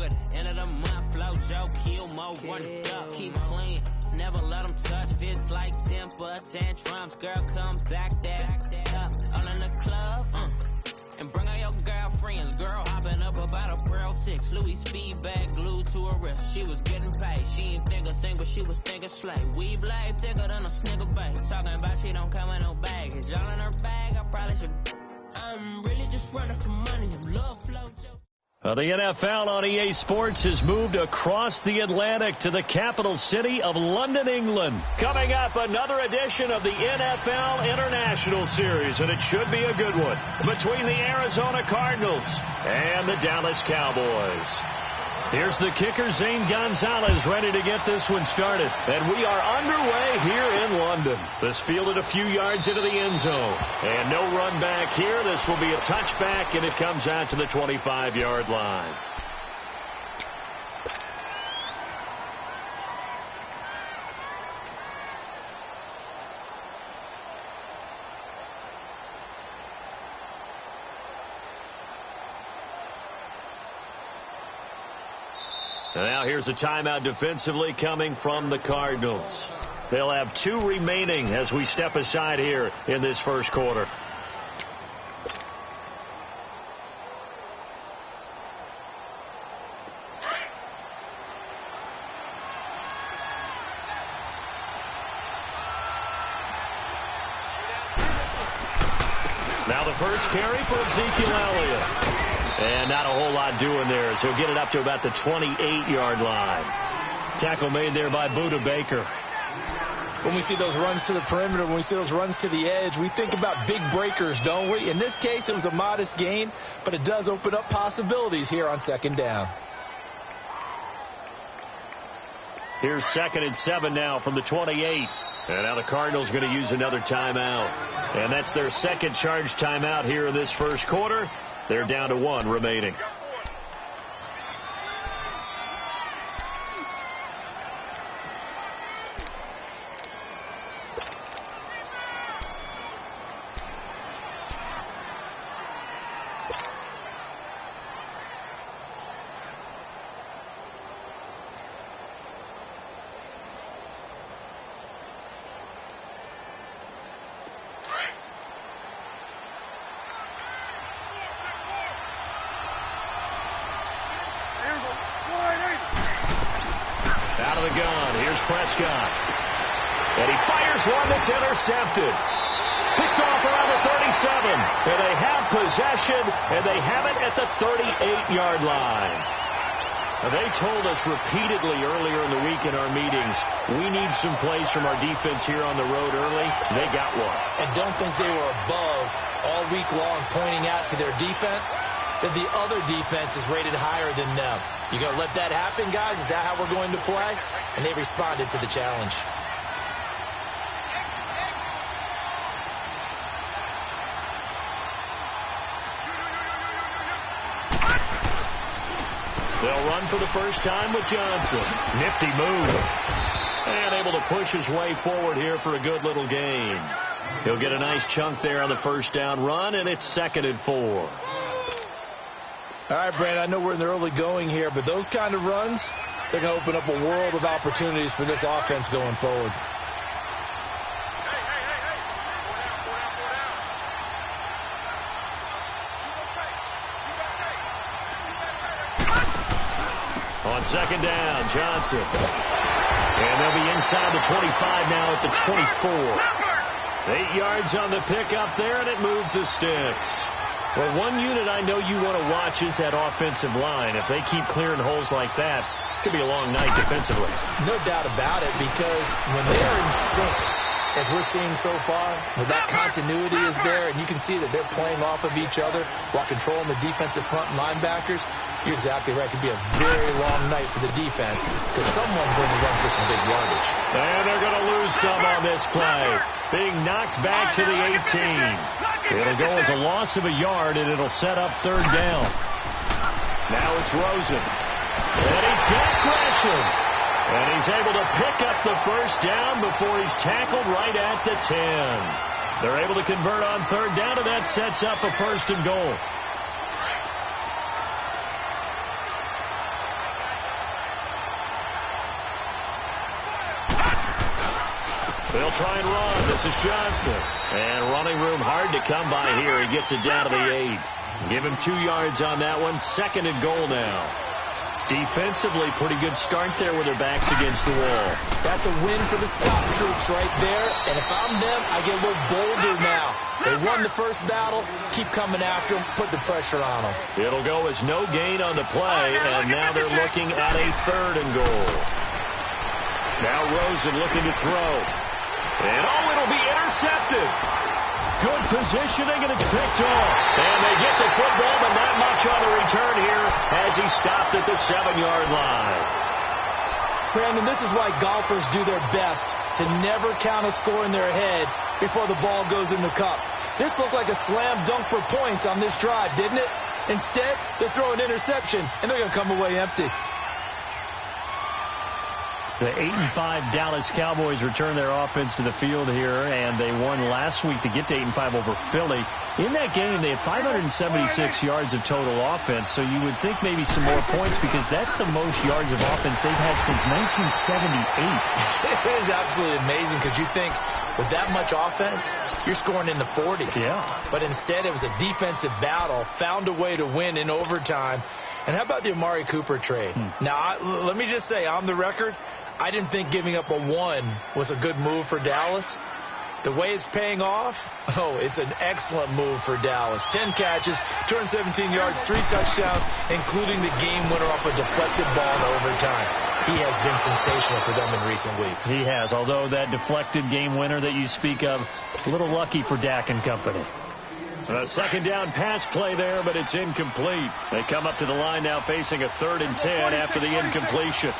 August, end of the month, flow, Joe, kill, more, run it up, keep clean. Never let them touch, fits like temper, tantrums, girl, come back that up, all in the club, and bring out your girlfriends, girl, hopping up about a Pearl 6, Louis speed bag glued to her wrist, she was getting paid, she ain't think a thing, but she was thinking slay, we blade thicker than a snicker bag, talking about she don't come with no baggage, all in her bag, I probably should, I'm really just running for money, I'm love flow, Joe. The NFL on EA Sports has moved across the Atlantic to the capital city of London, England. Coming up, another edition of the NFL International Series, and it should be a good one, between the Arizona Cardinals and the Dallas Cowboys. Here's the kicker, Zane Gonzalez, ready to get this one started. And we are underway here in London. This fielded a few yards into the end zone. And no run back here. This will be a touchback, and it comes out to the 25-yard line. And now here's a timeout defensively coming from the Cardinals. They'll have 2 remaining as we step aside here in this first quarter. Now the first carry for Ezekiel Elliott. And not a whole lot doing there, so he'll get it up to about the 28-yard line. Tackle made there by Budda Baker. When we see those runs to the perimeter, when we see those runs to the edge, we think about big breakers, don't we? In this case, it was a modest gain, but it does open up possibilities here on second down. Here's 2nd and 7 now from the 28. And now the Cardinals are going to use another timeout. And that's their second charge timeout here in this first quarter. They're down to 1 remaining. Out of the gun, here's Prescott. And he fires one that's intercepted. Picked off around the 37. And they have possession, and they have it at the 38-yard line. Now, they told us repeatedly earlier in the week in our meetings, we need some plays from our defense here on the road early. They got one. And don't think they were above all week long pointing out to their defense that the other defense is rated higher than them. You going to let that happen, guys? Is that how we're going to play? And they responded to the challenge. They'll run for the first time with Johnson. Nifty move. And able to push his way forward here for a good little gain. He'll get a nice chunk there on the first down run, and it's 2nd and 4. All right, Brandon, I know we're in the early going here, but those kind of runs, they're going to open up a world of opportunities for this offense going forward. On second down, Johnson. And they'll be inside the 25 now at the 24. 8 yards on the pickup there, and it moves the sticks. Well, one unit I know you want to watch is that offensive line. If they keep clearing holes like that, it could be a long night defensively. No doubt about it, because when they are in sync, as we're seeing so far, where that continuity is there, and you can see that they're playing off of each other while controlling the defensive front linebackers, you're exactly right. It could be a very long night for the defense because someone's going to run for some big yardage. And they're going to lose some on this play. Being knocked back to the 18. It'll go as a loss of a yard, and it'll set up 3rd down. Now it's Rosen. And he's got Gresham. And he's able to pick up the first down before he's tackled right at the 10. They're able to convert on 3rd down, and that sets up a 1st and goal. try and run. This is Johnson. And running room hard to come by here. He gets it down to the 8. Give him 2 yards on that one. 2nd and goal now. Defensively, pretty good start there with their backs against the wall. That's a win for the Scott troops right there. And if I'm them, I get a little bolder now. They won the first battle. Keep coming after them. Put the pressure on them. It'll go as no gain on the play, and now they're looking at a 3rd and goal. Now Rosen looking to throw. And, it'll be intercepted. Good positioning, and it's picked off. And they get the football, but not much on the return here as he stopped at the 7-yard line. Brandon, this is why golfers do their best to never count a score in their head before the ball goes in the cup. This looked like a slam dunk for points on this drive, didn't it? Instead, they throw an interception, and they're going to come away empty. The 8-5 Dallas Cowboys return their offense to the field here, and they won last week to get to 8-5 over Philly. In that game, they had 576 yards of total offense, so you would think maybe some more points because that's the most yards of offense they've had since 1978. It is absolutely amazing because you think with that much offense, you're scoring in the 40s. Yeah. But instead, it was a defensive battle, found a way to win in overtime. And how about the Amari Cooper trade? Now, let me just say, on the record, I didn't think giving up a 1 was a good move for Dallas. The way it's paying off, it's an excellent move for Dallas. 10 catches, 217 yards, 3 touchdowns, including the game winner off a deflected ball in overtime. He has been sensational for them in recent weeks. He has, although that deflected game winner that you speak of, a little lucky for Dak and company. A 2nd down pass play there, but it's incomplete. They come up to the line now facing a 3rd and 10 after the incompletion.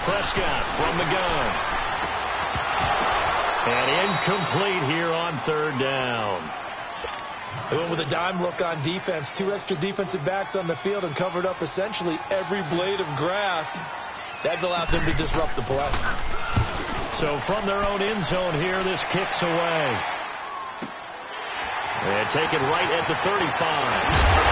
Prescott from the gun. And incomplete here on 3rd down. They went with a dime look on defense. 2 extra defensive backs on the field and covered up essentially every blade of grass. That allowed them to disrupt the play. So from their own end zone here, this kicks away. And taken right at the 35.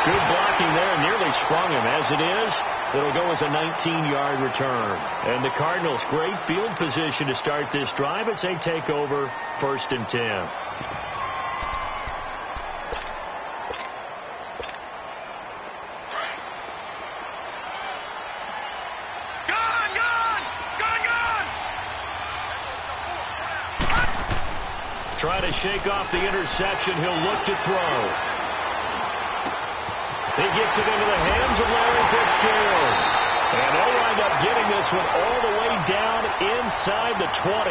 Good blocking there, nearly sprung him. As it is, it'll go as a 19-yard return. And the Cardinals, great field position to start this drive as they take over 1st and 10. Trying to shake off the interception. He'll look to throw. He gets it into the hands of Larry Fitzgerald. And they'll wind up getting this one all the way down inside the 20.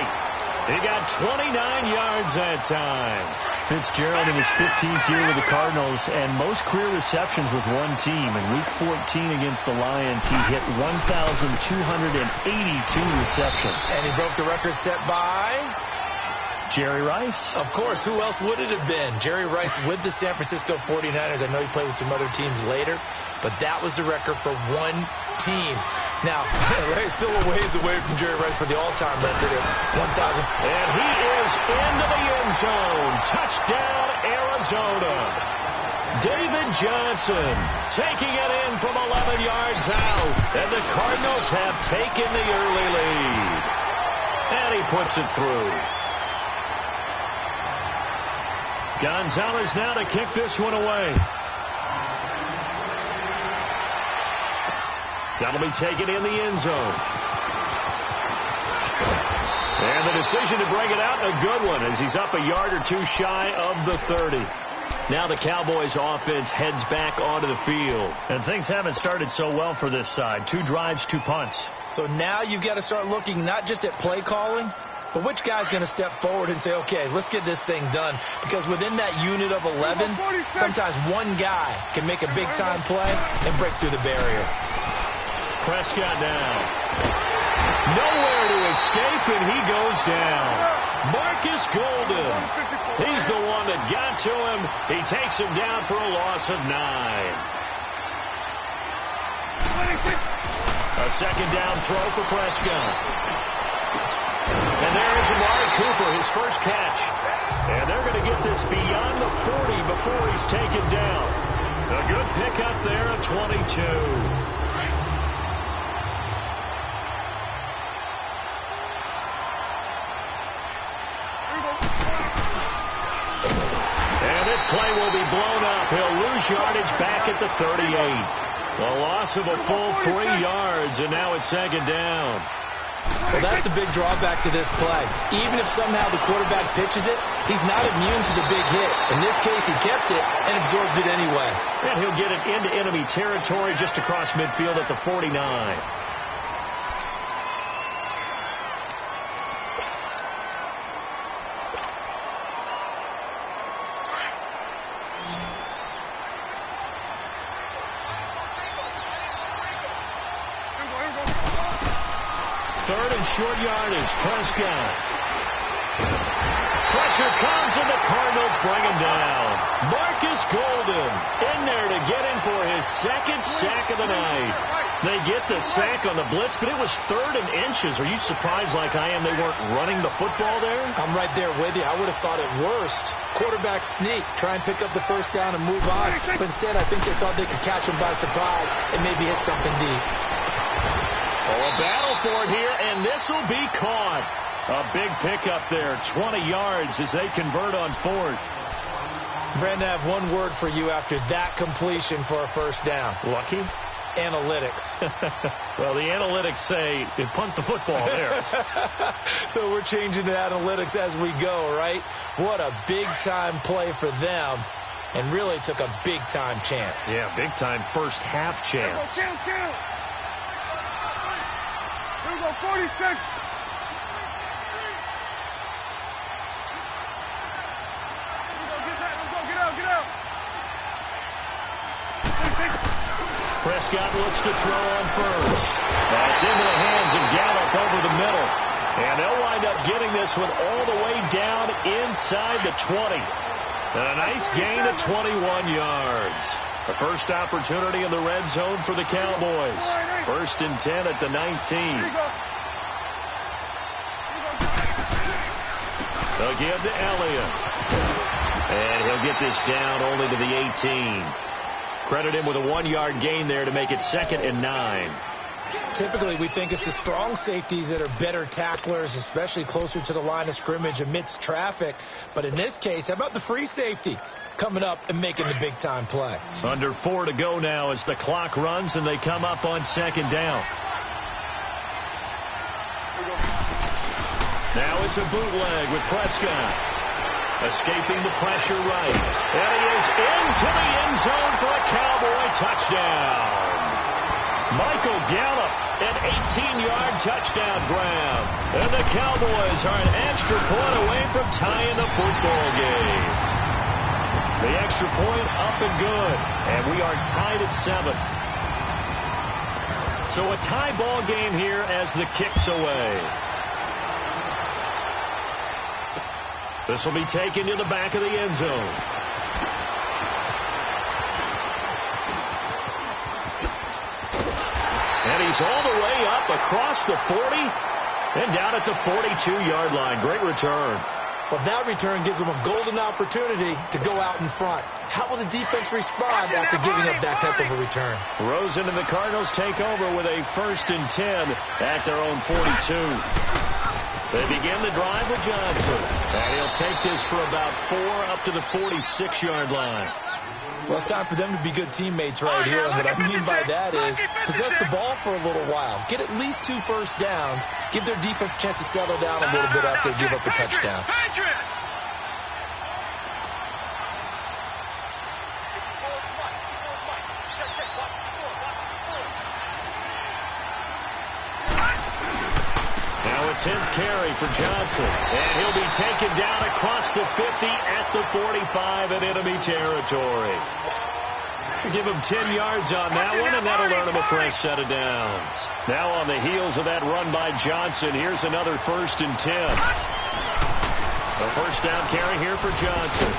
He got 29 yards that time. Fitzgerald in his 15th year with the Cardinals and most career receptions with one team. In Week 14 against the Lions, he hit 1,282 receptions. And he broke the record set by Jerry Rice. Of course, who else would it have been? Jerry Rice with the San Francisco 49ers. I know he played with some other teams later, but that was the record for one team. Now, Larry's still a ways away from Jerry Rice for the all-time record at 1,000. And he is into the end zone. Touchdown, Arizona. David Johnson taking it in from 11 yards out. And the Cardinals have taken the early lead. And he puts it through. Gonzalez now to kick this one away. That'll be taken in the end zone. And the decision to bring it out, a good one, as he's up a yard or 2 shy of the 30. Now the Cowboys offense heads back onto the field. And things haven't started so well for this side. 2 drives, 2 punts. So now you've got to start looking not just at play calling, but which guy's going to step forward and say, okay, let's get this thing done? Because within that unit of 11, sometimes one guy can make a big-time play and break through the barrier. Prescott now. Nowhere to escape, and he goes down. Marcus Golden. He's the one that got to him. He takes him down for a loss of 9. A 2nd down throw for Prescott. And there's Amari Cooper, his first catch. And they're going to get this beyond the 40 before he's taken down. A good pickup there at 22. play will be blown up. He'll lose yardage back at the 38. A loss of a full 3 yards, and now it's second down. Well, that's the big drawback to this play. Even if somehow the quarterback pitches it, he's not immune to the big hit. In this case, he kept it and absorbed it anyway. And he'll get it into enemy territory just across midfield at the 49. Third and short yardage. Prescott. Pressure comes, and the Cardinals bring him down. Marcus Golden in there to get him for his second sack of the night. They get the sack on the blitz, but it was 3rd and inches. Are you surprised like I am they weren't running the football there? I'm right there with you. I would have thought at worst, quarterback sneak, try and pick up the first down and move on. But instead, I think they thought they could catch him by surprise and maybe hit something deep. Oh, a battle for it here, and this will be caught. A big pickup there, 20 yards as they convert on 4th. Brandon, I have one word for you after that completion for a first down. Lucky? Analytics. Well, the analytics say you punt the football there. So we're changing to analytics as we go, right? What a big-time play for them, and really took a big-time chance. Yeah, big-time first half chance. Here we go, 46. Get out. Prescott looks to throw on first. That's into the hands of Gallup over the middle. And they'll wind up getting this one all the way down inside the 20. And a nice gain of 21 yards. The first opportunity in the red zone for the Cowboys. 1st and 10 at the 19. Again to Elliott. And he'll get this down only to the 18. Credit him with a 1-yard gain there to make it 2nd and 9. Typically, we think it's the strong safeties that are better tacklers, especially closer to the line of scrimmage amidst traffic. But in this case, how about the free safety coming up and making the big-time play? Under 4 to go now as the clock runs and they come up on 2nd down. Now it's a bootleg with Prescott. Escaping the pressure right. And he is into the end zone for a Cowboy touchdown. Michael Gallup, an 18-yard touchdown grab. And the Cowboys are an extra point away from tying the football game. The extra point up and good. And we are tied at 7. So a tie ball game here as the kick's away. This will be taken to the back of the end zone. And he's all the way up across the 40 and down at the 42-yard line. Great return. Well, that return gives them a golden opportunity to go out in front. How will the defense respond after giving up that type of a return? Rosen and the Cardinals take over with a 1st and 10 at their own 42. They begin the drive with Johnson. And he'll take this for about 4 up to the 46-yard line. Well, it's time for them to be good teammates right here. And what I mean by that is possess the ball for a little while. Get at least 2 first downs. Give their defense a chance to settle down a little bit after they give up a touchdown. Now a 10th carry for Johnson. And he'll be taken down across the 50 at the 45 in enemy territory. Give him 10 yards on that one, and that'll earn him a fresh set of downs. Now on the heels of that run by Johnson, here's another 1st and 10. A first down carry here for Johnson.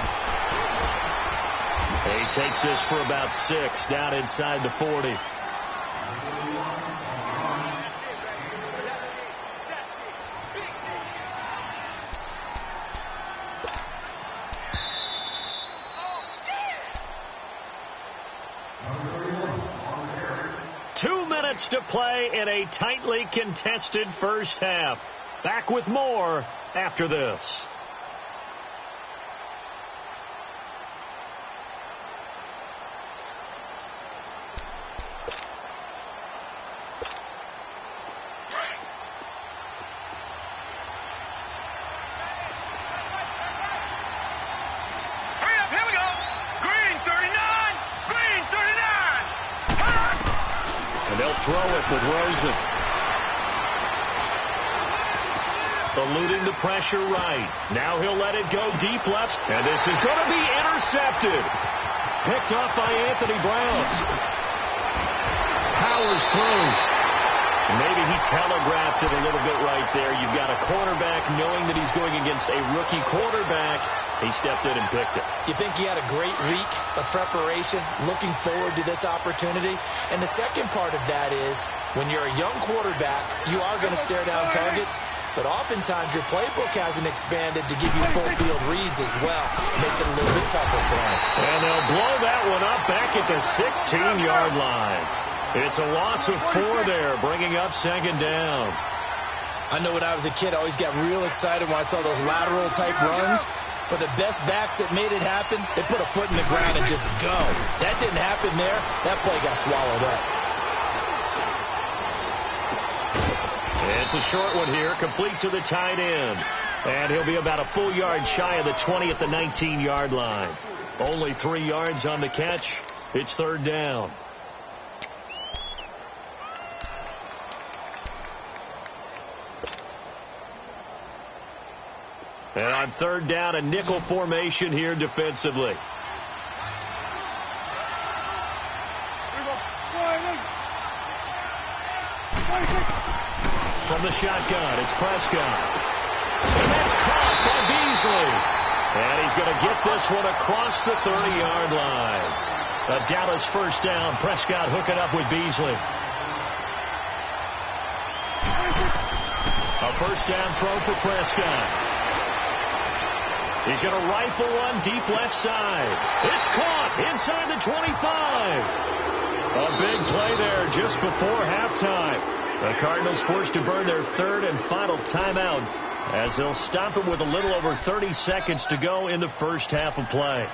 And he takes this for about 6 down inside the 40. To play in a tightly contested first half. Back with more after this. throw it with Rosen. Eluding the pressure right. Now he'll let it go deep left. And this is going to be intercepted. Picked off by Anthony Brown. Powers through. Maybe he telegraphed it a little bit right there. You've got a cornerback knowing that he's going against a rookie quarterback. He stepped in and picked it. You think he had a great week of preparation, looking forward to this opportunity? And the second part of that is, when you're a young quarterback, you are going to stare down targets, but oftentimes your playbook hasn't expanded to give you full field reads as well. It makes it a little bit tougher for him. And they'll blow that one up back at the 16-yard line. It's a loss of 4 there, bringing up second down. I know when I was a kid, I always got real excited when I saw those lateral-type runs. But the best backs that made it happen, they put a foot in the ground and just go. That didn't happen there. That play got swallowed up. It's a short one here, complete to the tight end. And he'll be about a full yard shy of the 20 at the 19-yard line. Only 3 yards on the catch. It's third down. And on third down, a nickel formation here defensively. From the shotgun, it's Prescott. And that's caught by Beasley. And he's going to get this one across the 30-yard line. A Dallas first down. Prescott hooking up with Beasley. A first down throw for Prescott. He's going to rifle one deep left side. It's caught inside the 25. A big play there just before halftime. The Cardinals forced to burn their third and final timeout as they'll stop it with a little over 30 seconds to go in the first half of play.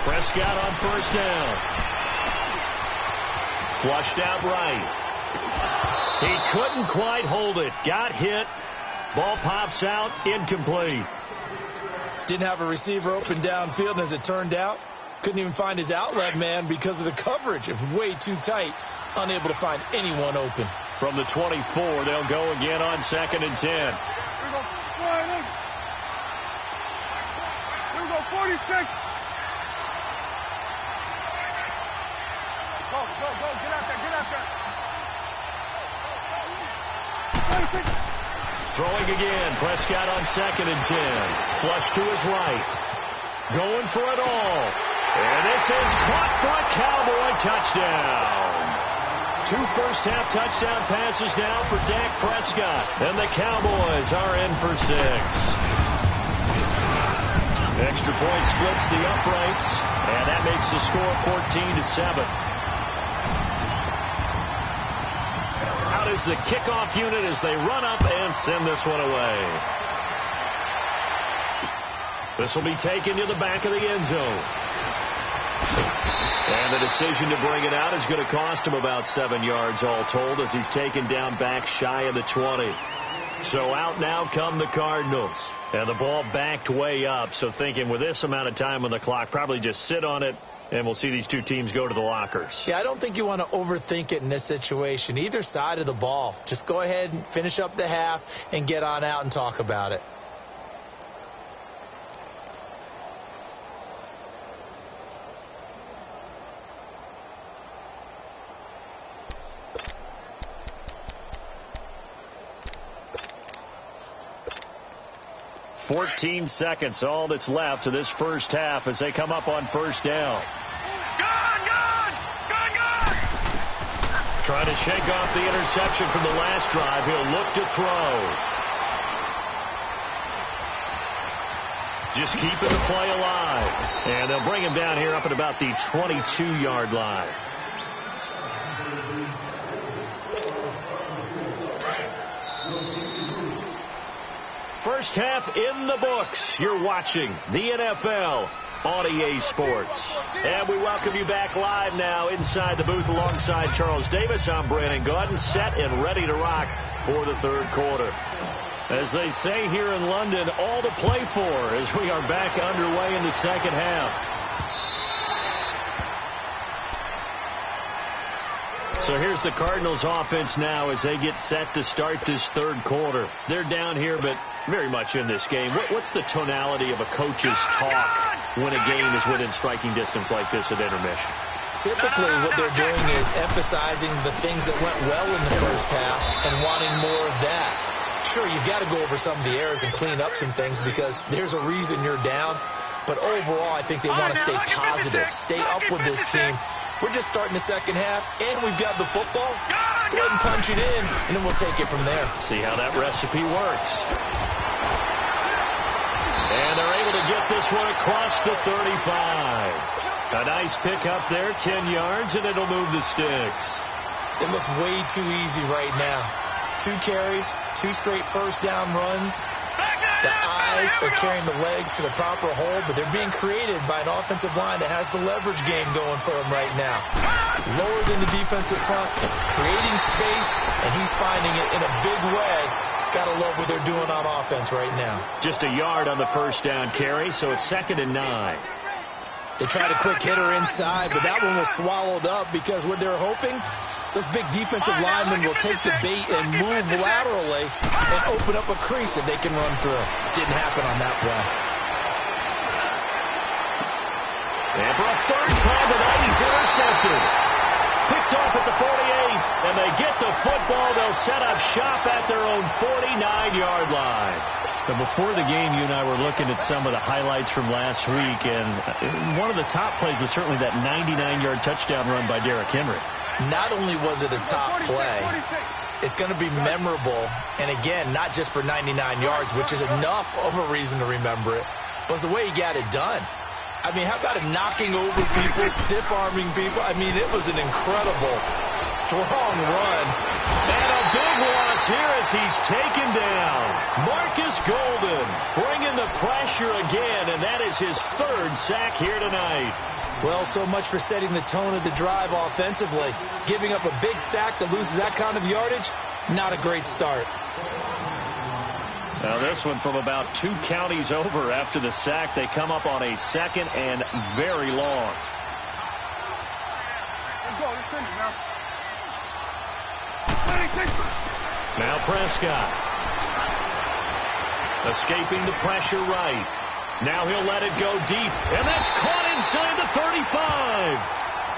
Prescott on first down. Flushed out right. He couldn't quite hold it. Got hit. Ball pops out. Incomplete. Didn't have a receiver open downfield, and as it turned out, couldn't even find his outlet man because of the coverage. It was way too tight. Unable to find anyone open. From the 24, they'll go again on 2nd and 10. Here we go, 46. Go, get out there. 26. Throwing again. Prescott on 2nd and 10. Flush to his right. Going for it all. And this is caught for a Cowboy touchdown. 2 first-half touchdown passes now for Dak Prescott. And the Cowboys are in for 6. Extra point splits the uprights. And that makes the score 14-7. Out is the kickoff unit as they run up and send this one away. This will be taken to the back of the end zone. And the decision to bring it out is going to cost him about 7 yards all told as he's taken down back shy of the 20. So out now come the Cardinals. And the ball backed way up. So thinking with this amount of time on the clock, probably just sit on it. And we'll see these two teams go to the lockers. Yeah, I don't think you want to overthink it in this situation. Either side of the ball. Just go ahead and finish up the half and get on out and talk about it. $14 seconds, all that's left to this first half as they come up on first down. Gone! Trying to shake off the interception from the last drive. He'll look to throw. Just keeping the play alive. And they'll bring him down here up at about the 22-yard line. first half in the books. You're watching the NFL on EA Sports. And we welcome you back live now inside the booth alongside Charles Davis. I'm Brandon Gaudin, set and ready to rock for the third quarter. As they say here in London, all to play for as we are back underway in the second half. So here's the Cardinals offense now as they get set to start this third quarter. They're down here, but very much in this game. What's the tonality of a coach's talk when a game is within striking distance like this at intermission? Typically what they're doing is emphasizing the things that went well in the first half and wanting more of that. Sure, you've got to go over some of the errors and clean up some things because there's a reason you're down. But overall, I think they want to stay positive, stay up with this team. We're just starting the second half, and we've got the football. Let's go ahead and punch it in, and then we'll take it from there. See how that recipe works. And they're able to get this one across the 35. A nice pickup there, 10 yards, and it'll move the sticks. It looks way too easy right now. 2 carries, 2 straight first down runs. The eyes are carrying the legs to the proper hole, but they're being created by an offensive line that has the leverage game going for them right now. Lower than the defensive front, creating space, and he's finding it in a big way. Gotta love what they're doing on offense right now. Just a yard on the first down carry, so it's 2nd and 9. They tried a quick hitter inside, but that one was swallowed up because what they're hoping, those big defensive linemen will take the bait and move laterally and open up a crease that they can run through. Didn't happen on that play. And for a third time tonight, he's intercepted. Picked off at the 48, and they get the football. They'll set up shop at their own 49-yard line. But before the game, you and I were looking at some of the highlights from last week, and one of the top plays was certainly that 99-yard touchdown run by Derrick Henry. Not only was it a top play, it's going to be memorable, and again, not just for 99 yards, which is enough of a reason to remember it, but the way he got it done. I mean, how about him knocking over people, stiff-arming people? I mean, it was an incredible, strong run. And a big loss here as he's taken down. Marcus Golden bringing the pressure again, and that is his 3rd sack here tonight. Well, so much for setting the tone of the drive offensively. Giving up a big sack that loses that kind of yardage, not a great start. Now this one from about 2 counties over after the sack. They come up on a 2nd and very long. Now Prescott. Escaping the pressure right. Now he'll let it go deep, and that's caught inside the 35.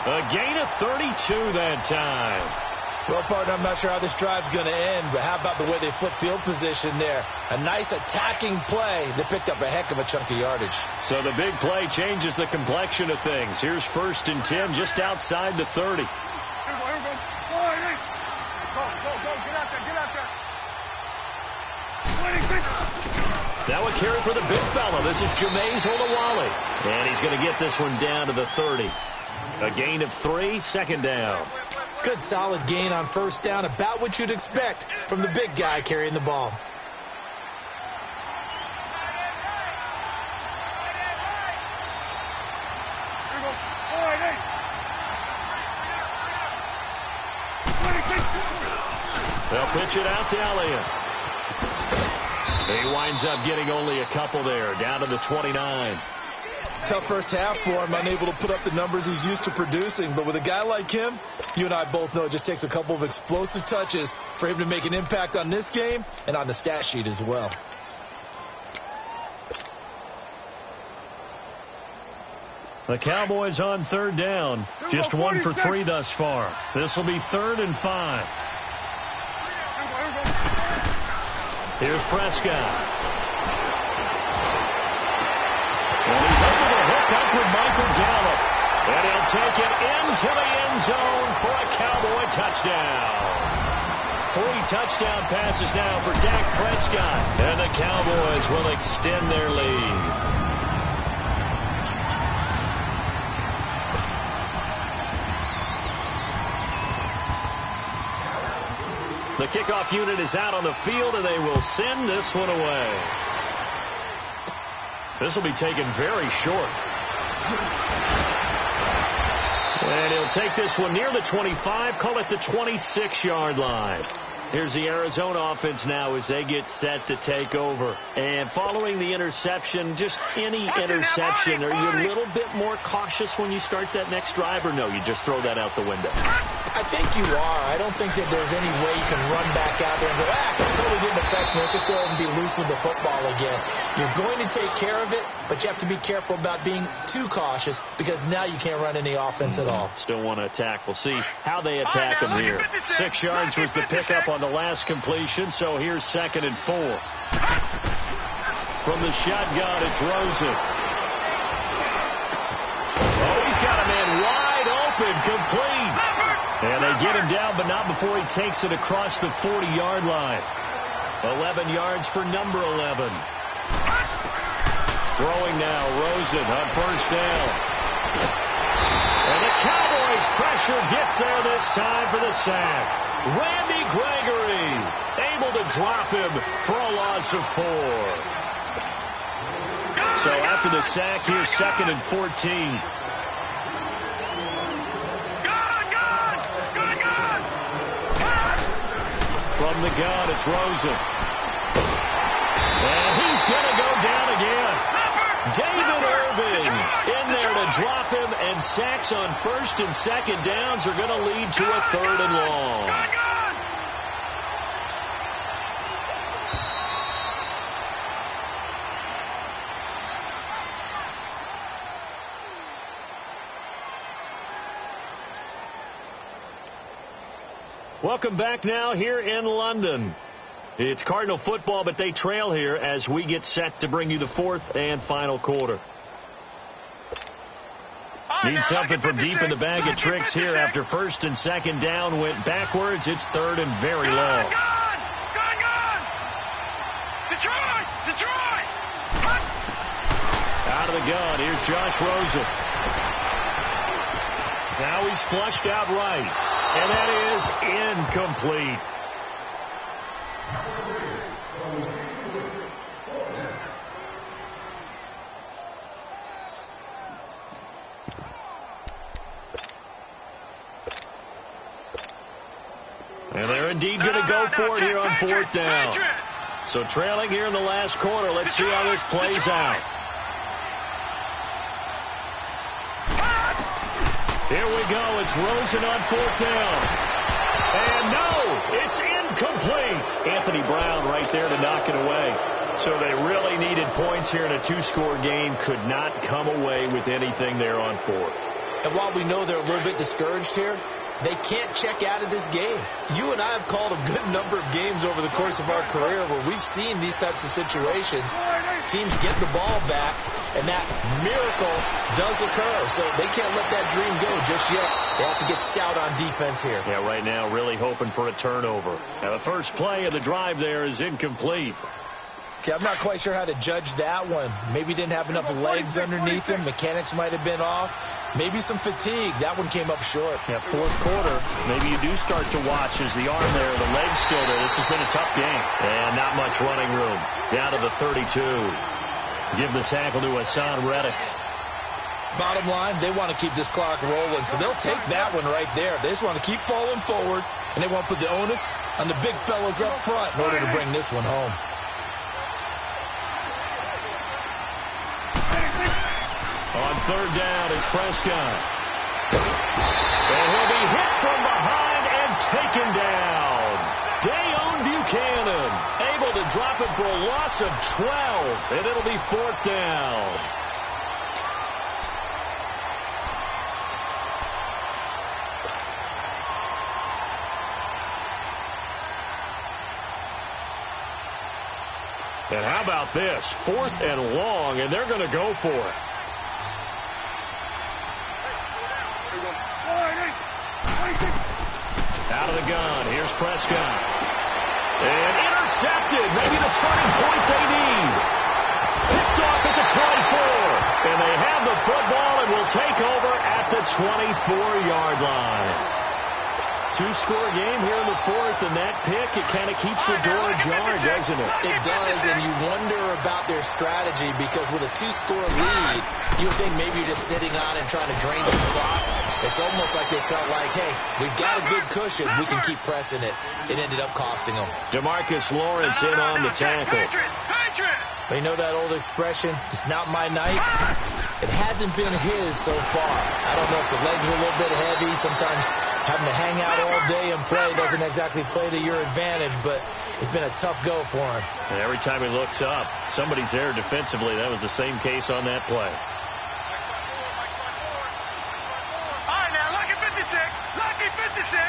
A gain of 32 that time. Well, partner, I'm not sure how this drive's going to end, but how about the way they flip field position there? A nice attacking play that picked up a heck of a chunk of yardage. So the big play changes the complexion of things. Here's 1st and 10 just outside the 30. Go, get out there. Now a carry for the big fella. This is Jameis Olawale. And he's going to get this one down to the 30. A gain of 3, 2nd down. Good solid gain on first down, about what you'd expect from the big guy carrying the ball. They'll pitch it out to Elliott. He winds up getting only a couple there, down to the 29. Tough first half for him, unable to put up the numbers he's used to producing. But with a guy like him, you and I both know it just takes a couple of explosive touches for him to make an impact on this game and on the stat sheet as well. The Cowboys on 3rd down. Just 1 for 3 thus far. This will be 3rd and 5. Here's Prescott. And he's able to hook up with Michael Gallup. And he'll take it into the end zone for a Cowboy touchdown. 3 touchdown passes now for Dak Prescott. And the Cowboys will extend their lead. The kickoff unit is out on the field, and they will send this one away. This will be taken very short. And he'll take this one near the 25, call it the 26-yard line. Here's the Arizona offense now as they get set to take over. And following the interception, just any interception, are you a little bit more cautious when you start that next drive, or no, you just throw that out the window? I think you are. I don't think that there's any way you can run back out there and go, it totally didn't affect me. Let's just go ahead and be loose with the football again. You're going to take care of it, but you have to be careful about being too cautious because now you can't run any offense at all. Still want to attack. We'll see how they attack them here. 6 yards was the pickup on the last completion, so here's 2nd and 4. From the shotgun, it's Rosen. Oh, he's got a man wide open, complete. And they get him down, but not before he takes it across the 40-yard line. 11 yards for number 11. Throwing now, Rosen on first down. And the Cowboys' pressure gets there this time for the sack. Randy Gregory able to drop him for a loss of 4. So after the sack, here's 2nd and 14. From the gun, it's Rosen. And he's going to go down again. David Irving in there to drop him, and sacks on 1st and 2nd downs are going to lead to a 3rd and long. Welcome back now here in London. It's Cardinal football, but they trail here as we get set to bring you the 4th and final quarter. Need something from deep in the bag of tricks here after 1st and 2nd down went backwards. It's 3rd and very long. Detroit! Out of the gun, here's Josh Rosen. Now he's flushed out right, and that is incomplete. And they're indeed going to go for it here on 4th down. So trailing here in the last quarter. Let's see how this plays out. Here we go. It's Rosen on 4th down. And no, it's incomplete. Anthony Brown right there to knock it away. So they really needed points here in a 2-score game. Could not come away with anything there on 4th. And while we know they're a little bit discouraged here, they can't check out of this game. You and I have called a good number of games over the course of our career where we've seen these types of situations. Teams get the ball back, and that miracle does occur. So they can't let that dream go just yet. They have to get stout on defense here. Yeah, right now really hoping for a turnover. Now the first play of the drive there is incomplete. Okay, I'm not quite sure how to judge that one. Maybe didn't have enough legs underneath him. Mechanics might have been off. Maybe some fatigue. That one came up short. Yeah, 4th quarter. Maybe you do start to watch as the arm there, the leg's still there. This has been a tough game. And not much running room. Down to the 32. Give the tackle to Hassan Reddick. Bottom line, they want to keep this clock rolling, so they'll take that one right there. They just want to keep falling forward, and they want to put the onus on the big fellas up front in order to bring this one home. On 3rd down, it's Prescott. And he'll be hit from behind and taken down. Dayon Buchanan able to drop it for a loss of 12, and it'll be 4th down. And how about this? 4th and long, and they're going to go for it. Out of the gun. Here's Prescott. And intercepted. Maybe the turning point they need. Picked off at the 24. And they have the football and will take over at the 24-yard line. two-score game here in the fourth, and that pick, it kind of keeps the door ajar, doesn't it? It does, and you wonder about their strategy because with a two-score lead, you would think maybe you're just sitting on it trying to drain some clock. It's almost like they felt like, hey, we've got a good cushion. We can keep pressing it. It ended up costing them. DeMarcus Lawrence in on the tackle. They know that old expression, it's not my night. It hasn't been his so far. I don't know if the legs are a little bit heavy. Sometimes having to hang out all day and play doesn't exactly play to your advantage, but it's been a tough go for him. And every time he looks up, somebody's there defensively. That was the same case on that play. All right, now, lucky 56. Lucky 56.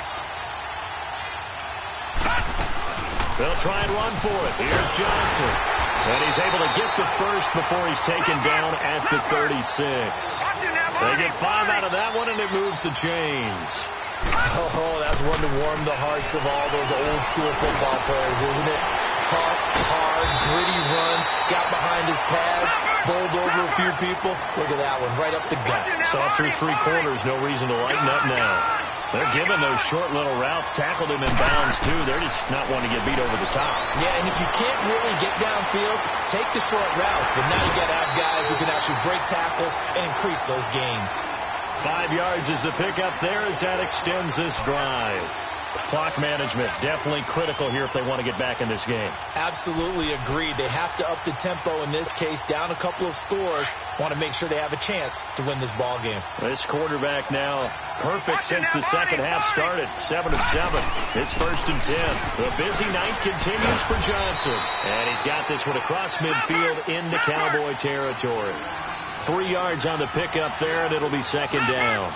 They'll try and run for it. Here's Johnson. And he's able to get the first before he's taken down at the 36. They get 5 out of that one, and it moves the chains. Oh, that's one to warm the hearts of all those old-school football players, isn't it? Tough, hard, gritty run, got behind his pads, bowled over a few people. Look at that one, right up the gut. Saw through 3 quarters, no reason to lighten up now. They're giving those short little routes, tackled him in bounds, too. They're just not wanting to get beat over the top. Yeah, and if you can't really get downfield, take the short routes. But now you got to have guys who can actually break tackles and increase those gains. 5 yards is the pickup there as that extends this drive. Clock management definitely critical here if they want to get back in this game. Absolutely agreed. They have to up the tempo in this case, down a couple of scores. Want to make sure they have a chance to win this ball game. This quarterback now perfect since the second half started. 7 of 7. It's 1st and 10. The busy night continues for Johnson. And he's got this one across midfield into Cowboy territory. 3 yards on the pickup there, and it'll be 2nd down.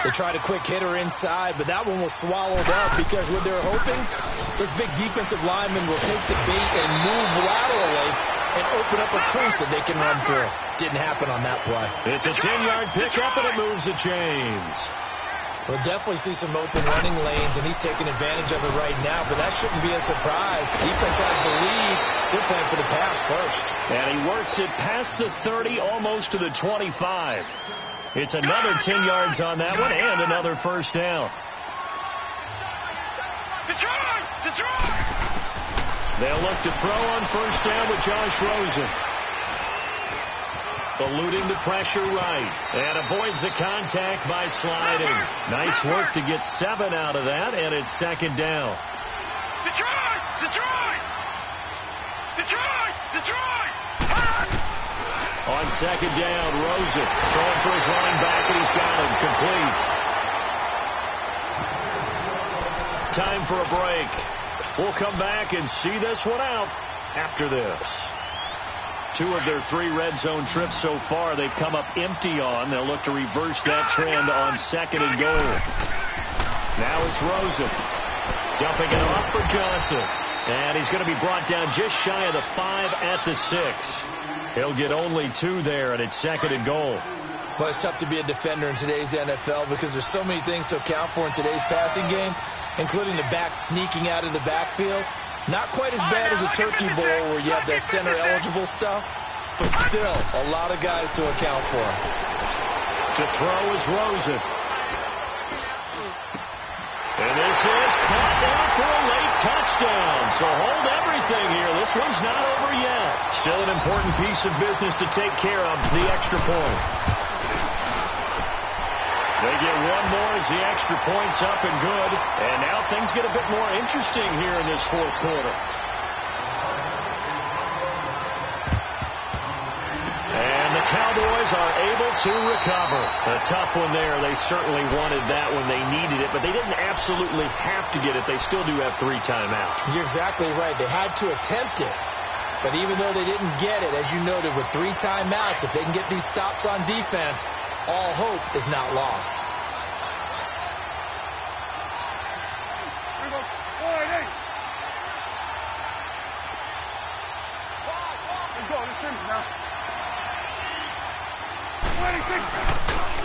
They tried a quick hitter inside, but that one was swallowed up because what they're hoping, this big defensive lineman will take the bait and move laterally and open up a crease that they can run through. Didn't happen on that play. It's a 10-yard pickup, and it moves the chains. We'll definitely see some open running lanes, and he's taking advantage of it right now, but that shouldn't be a surprise. Defense has the lead. They're playing for the pass first. And he works it past the 30, almost to the 25. It's another 10 yards on that one, and another 1st down. Detroit! They'll look to throw on 1st down with Josh Rosen. Eluding the pressure right. And avoids the contact by sliding. Nice work to get 7 out of that, and it's 2nd down. Detroit! On 2nd down, Rosen throwing for his running back, and he's got him complete. Time for a break. We'll come back and see this one out after this. 2 of their 3 red zone trips so far they've come up empty on. They'll look to reverse that trend on 2nd and goal. Now it's Rosen. Dumping it off for Johnson. And he's going to be brought down just shy of the 5 at the 6. He'll get only 2 there, and it's 2nd and goal. Well, it's tough to be a defender in today's NFL because there's so many things to account for in today's passing game, including the back sneaking out of the backfield. Not quite as bad as a turkey bowl where you have that center-eligible stuff, but still a lot of guys to account for. To throw is Rosen. And this is caught down for a late touchdown. So hold everything here. This one's not over yet. Still an important piece of business to take care of, the extra point. They get 1 more as the extra point's up and good. And now things get a bit more interesting here in this 4th quarter. And the Cowboys are able to recover. A tough one there. They certainly wanted that when they needed it, but they didn't absolutely have to get it. They still do have 3 timeouts. You're exactly right. They had to attempt it. But even though they didn't get it, as you noted, with 3 timeouts, if they can get these stops on defense, all hope is not lost.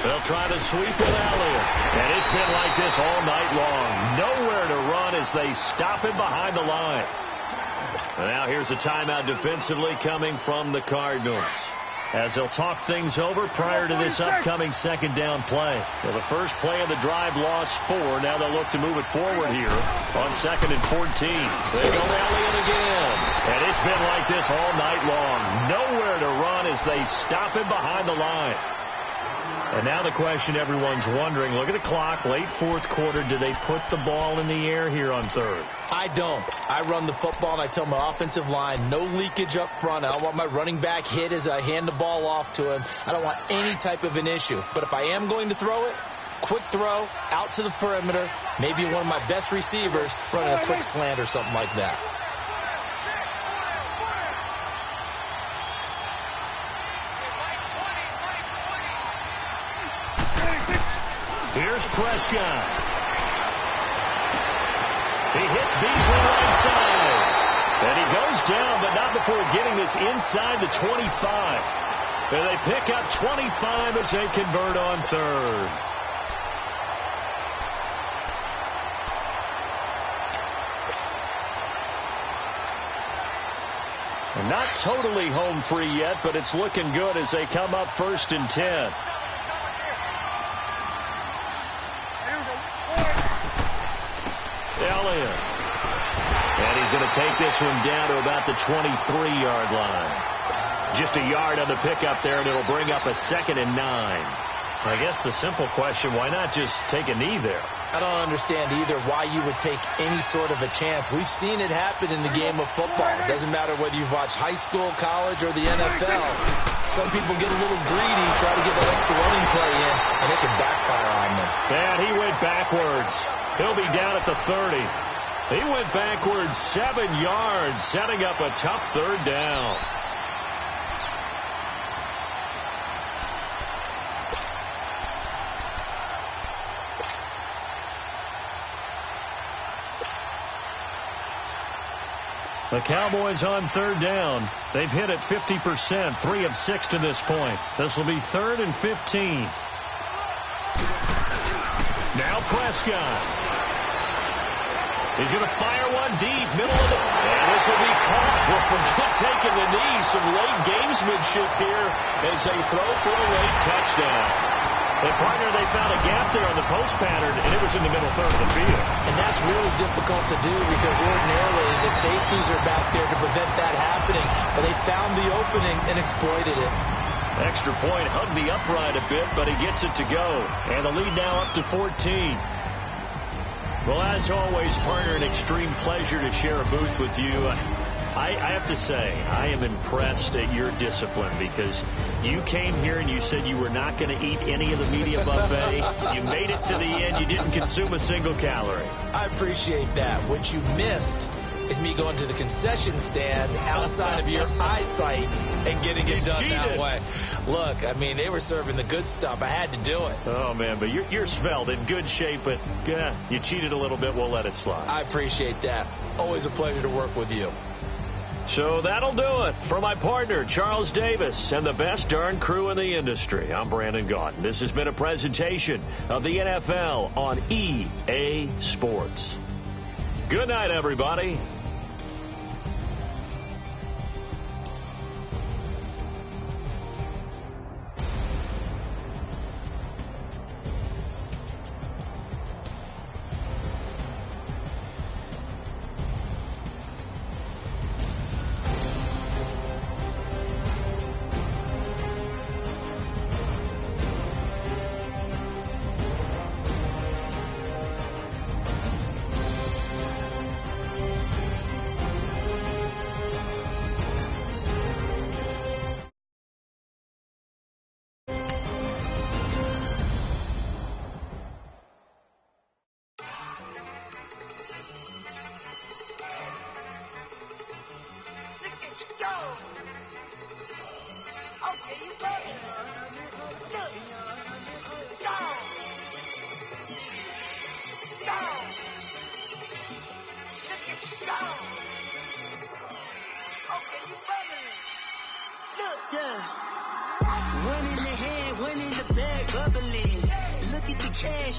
They'll try to sweep with Elliott. And it's been like this all night long. Nowhere to run as they stop him behind the line. And now here's a timeout defensively coming from the Cardinals. as they'll talk things over prior to this upcoming second down play. Well, the first play of the drive lost 4. Now they'll look to move it forward here on 2nd and 14. They go Elliott again. And it's been like this all night long. Nowhere to run as they stop him behind the line. And now the question everyone's wondering, look at the clock, late fourth quarter, do they put the ball in the air here on 3rd? I don't. I run the football, and I tell my offensive line, no leakage up front. I don't want my running back hit as I hand the ball off to him. I don't want any type of an issue. But if I am going to throw it, quick throw, out to the perimeter, maybe one of my best receivers running a quick slant or something like that. Here's Prescott. He hits Beasley right side. And he goes down, but not before getting this inside the 25. And they pick up 25 as they convert on 3rd. And not totally home free yet, but it's looking good as they come up 1st and 10. Elliott. And he's going to take this one down to about the 23-yard line. Just a yard on the pickup there, and it'll bring up a 2nd and 9. I guess the simple question, why not just take a knee there? I don't understand either why you would take any sort of a chance. We've seen it happen in the game of football. It doesn't matter whether you've watched high school, college, or the NFL. Some people get a little greedy, try to get that extra running play in, and it can backfire on them. And he went backwards. He'll be down at the 30. He went backwards 7 yards, setting up a tough 3rd down. The Cowboys on 3rd down. They've hit it 50%, 3 of 6 to this point. This will be 3rd and 15. Now Prescott. He's going to fire one deep, middle of the... And this will be caught. Well, forget taking the knee. Some late gamesmanship here as they throw for a late touchdown. And, partner, they found a gap there on the post pattern, and it was in the middle 3rd of the field. And that's really difficult to do because ordinarily the safeties are back there to prevent that happening. But they found the opening and exploited it. Extra point, hugged the upright a bit, but he gets it to go. And the lead now up to 14. Well, as always, partner, an extreme pleasure to share a booth with you. I have to say, I am impressed at your discipline because you came here and you said you were not going to eat any of the media buffet. You made it to the end. You didn't consume a single calorie. I appreciate that. What you missed is me going to the concession stand outside of your eyesight and getting it done that way. Look, I mean, they were serving the good stuff. I had to do it. Oh, man, but you're svelte, in good shape, but you cheated a little bit. We'll let it slide. I appreciate that. Always a pleasure to work with you. So that'll do it for my partner, Charles Davis, and the best darn crew in the industry. I'm Brandon Gaudin. This has been a presentation of the NFL on EA Sports. Good night, everybody.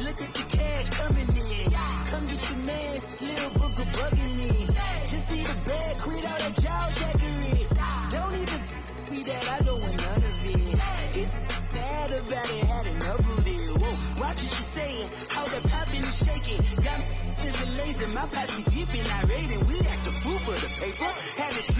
Look at the cash coming in. Come get your man, Slim Booker bugging me. Just see the bag, quit all that jaw jackery. Don't even be that, I don't want none of it. My posse deep and irate, and we act a fool for the paper. Had a